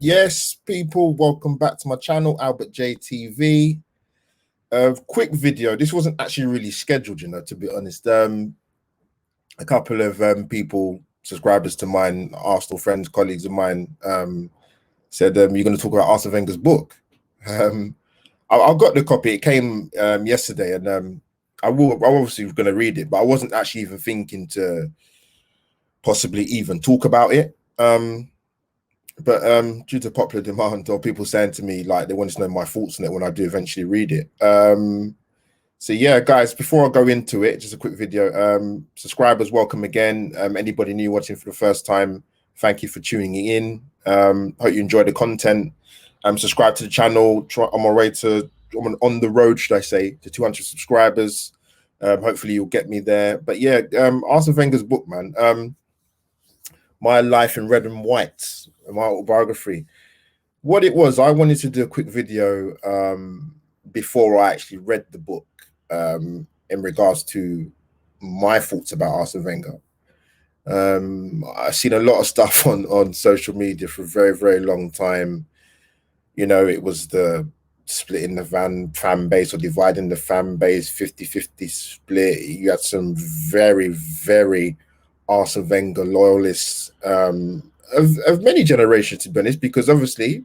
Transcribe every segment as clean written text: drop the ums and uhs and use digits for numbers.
Yes, people, welcome back to my channel, Albert JTV. Quick video. This wasn't actually really scheduled, to be honest. A couple of people, subscribers to mine, Arsenal friends, colleagues of mine, said, you're going to talk about Arsene Wenger's book. I got the copy. It came yesterday, and I'm obviously going to read it, but I wasn't actually even thinking to possibly even talk about it. But due to popular demand or people saying to me like they want to know my thoughts on it when I do eventually read it. So yeah, guys, before I go into it, just a quick video. Subscribers, welcome again. Anybody new watching for the first time, thank you for tuning in. Hope you enjoy the content. Subscribe to the channel. I'm on the road, should I say, to 200 subscribers. Hopefully you'll get me there. But yeah, Arsene Wenger's book, man. My Life in Red and White, my autobiography. What it was, I wanted to do a quick video before I actually read the book in regards to my thoughts about Arsene Wenger. I've seen a lot of stuff on social media for a very, very long time. You know, it was the splitting the fan base or dividing the fan base, 50-50 split. You had some very, very Arsene Wenger loyalists of many generations, to be honest, because obviously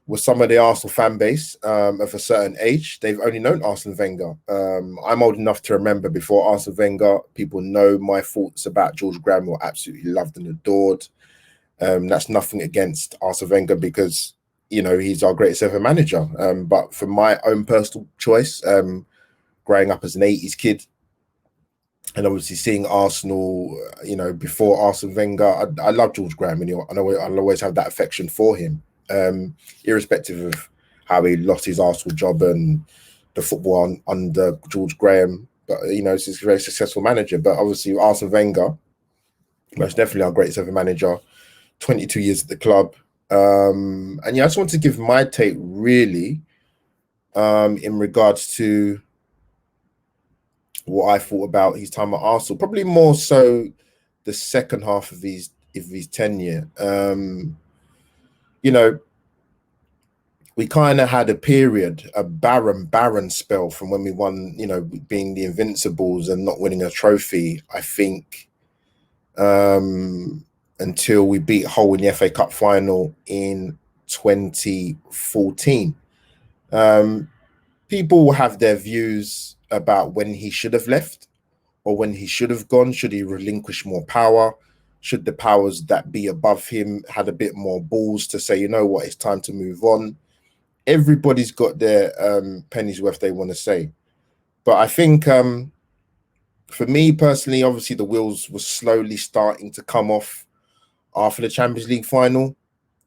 with some of the Arsenal fan base of a certain age, they've only known Arsene Wenger. I'm old enough to remember before Arsene Wenger. People know my thoughts about George Graham, were absolutely loved and adored. That's nothing against Arsene Wenger because, you know, he's our greatest ever manager. But for my own personal choice, growing up as an 80s kid, and obviously seeing Arsenal, you know, before Arsene Wenger, I love George Graham, and I'll always have that affection for him, irrespective of how he lost his Arsenal job and the football under George Graham. But, you know, he's a very successful manager. But obviously Arsene Wenger, most definitely our greatest ever manager, 22 years at the club. And yeah, I just want to give my take really in regards to what I thought about his time at Arsenal, probably more so the second half of his tenure. You know, we kind of had a period, a barren spell from when we won, you know, being the Invincibles and not winning a trophy, I think, until we beat Hull in the FA Cup final in 2014. People will have their views about when he should have left or when he should have gone. Should he relinquish more power? Should the powers that be above him had a bit more balls to say, you know what, it's time to move on? Everybody's got their pennies worth they want to say. But I think for me personally, obviously the wheels were slowly starting to come off after the Champions League final.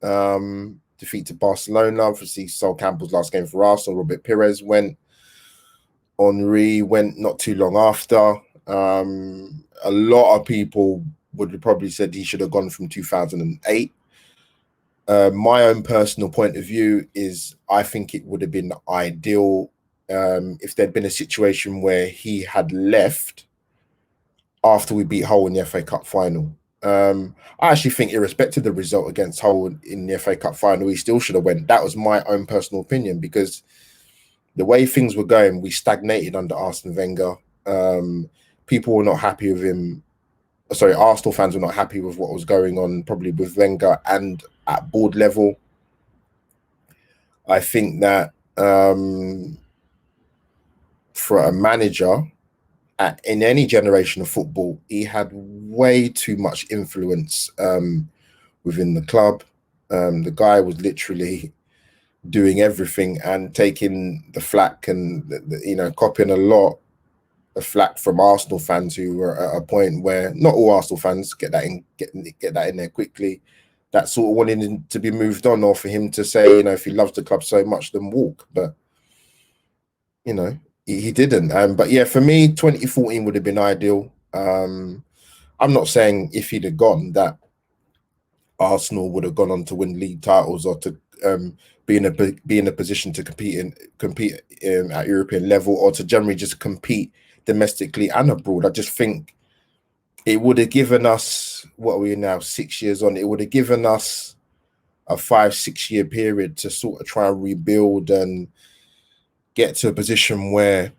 Defeat to Barcelona, obviously Sol Campbell's last game for Arsenal. Robert Pires went. Henry went not too long after. A lot of people would have probably said he should have gone from 2008. My own personal point of view is I think it would have been ideal if there'd been a situation where he had left after we beat Hull in the FA Cup final. I actually think irrespective of the result against Hull in the FA Cup final, he still should have went. That was my own personal opinion because the way things were going, we stagnated under Arsene Wenger. People were not happy with him. Sorry, Arsenal fans were not happy with what was going on, probably with Wenger and at board level. I think that for a manager in any generation of football, he had way too much influence within the club. The guy was literally doing everything and taking the flack and you know, copying a lot of flack from Arsenal fans who were at a point where not all Arsenal fans get that in there quickly, that sort of wanted him to be moved on, or for him to say, you know, if he loves the club so much, then walk. But you know, he didn't. But yeah, for me, 2014 would have been ideal. I'm not saying if he'd have gone that Arsenal would have gone on to win league titles or to be in a position to compete at European level, or to generally just compete domestically and abroad. I just think it would have given us, what are we now, 6 years on, it would have given us a 5-6 year period to sort of try and rebuild and get to a position where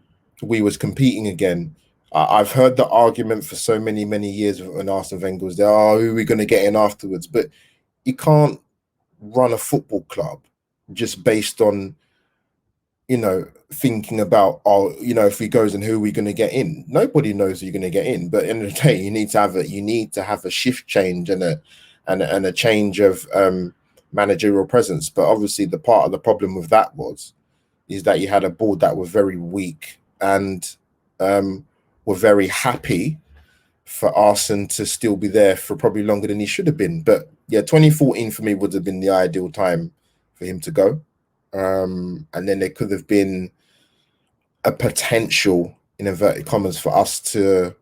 we was competing again. I've heard the argument for so many years when Arsene Wenger was there, oh, who are we going to get in afterwards? But you can't run a football club just based on, you know, thinking about, oh, you know, if he goes and who are we going to get in? Nobody knows who you're going to get in. But at the end of the day, you need to have a shift change and a change of managerial presence. But obviously, the part of the problem with that is that you had a board that were very weak and were very happy for Arsene to still be there for probably longer than he should have been. But yeah, 2014 for me would have been the ideal time for him to go. And then there could have been a potential, in inverted commas, for us to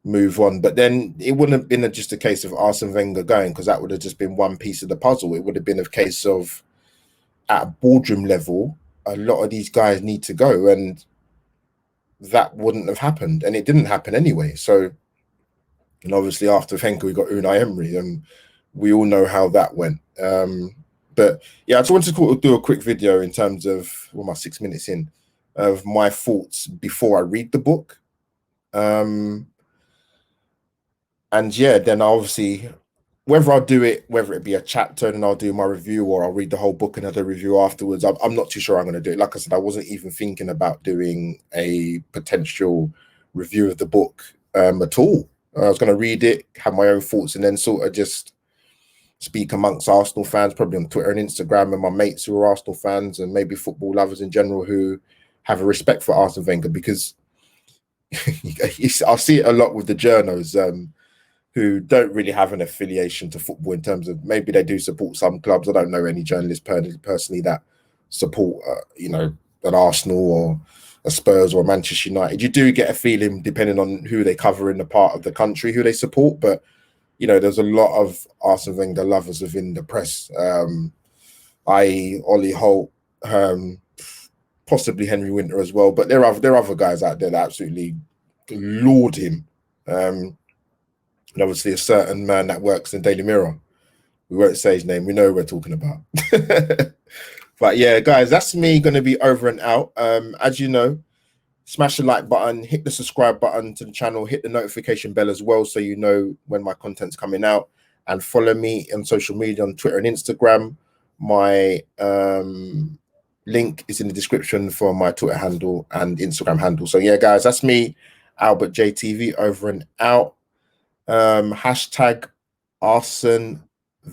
move on. But then it wouldn't have been just a case of Arsene Wenger going, because that would have just been one piece of the puzzle. It would have been a case of, at a boardroom level, a lot of these guys need to go, and that wouldn't have happened, and it didn't happen anyway. So, and obviously after Wenger, we got Unai Emery, and we all know how that went. But yeah, I just wanted to do a quick video in terms of, well, my 6 minutes in, of my thoughts before I read the book. And yeah, then obviously, whether I'll do it, whether it be a chapter and I'll do my review, or I'll read the whole book and have a review afterwards, I'm not too sure I'm going to do it. Like I said, I wasn't even thinking about doing a potential review of the book at all. I was going to read it, have my own thoughts, and then sort of just speak amongst Arsenal fans, probably on Twitter and Instagram, and my mates who are Arsenal fans, and maybe football lovers in general who have a respect for Arsene Wenger, because I see it a lot with the journos who don't really have an affiliation to football, in terms of, maybe they do support some clubs. I don't know any journalists personally that support, you know, an Arsenal or a Spurs or a Manchester United. You do get a feeling, depending on who they cover in the part of the country who they support, but you know, there's a lot of Arsene Wenger lovers within the press, i.e. Ollie Holt, possibly Henry Winter as well. But there are other guys out there that absolutely laud him. And obviously a certain man that works in Daily Mirror. We won't say his name. We know who we're talking about. But yeah, guys, that's me going to be over and out. As you know, smash the like button, hit the subscribe button to the channel, hit the notification bell as well, so you know when my content's coming out, and follow me on social media on Twitter and Instagram. My link is in the description for my Twitter handle and Instagram handle. So yeah, guys, that's me, Albert JTV, over and out. Hashtag Arsene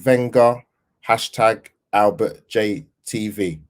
Wenger, hashtag Albert JTV.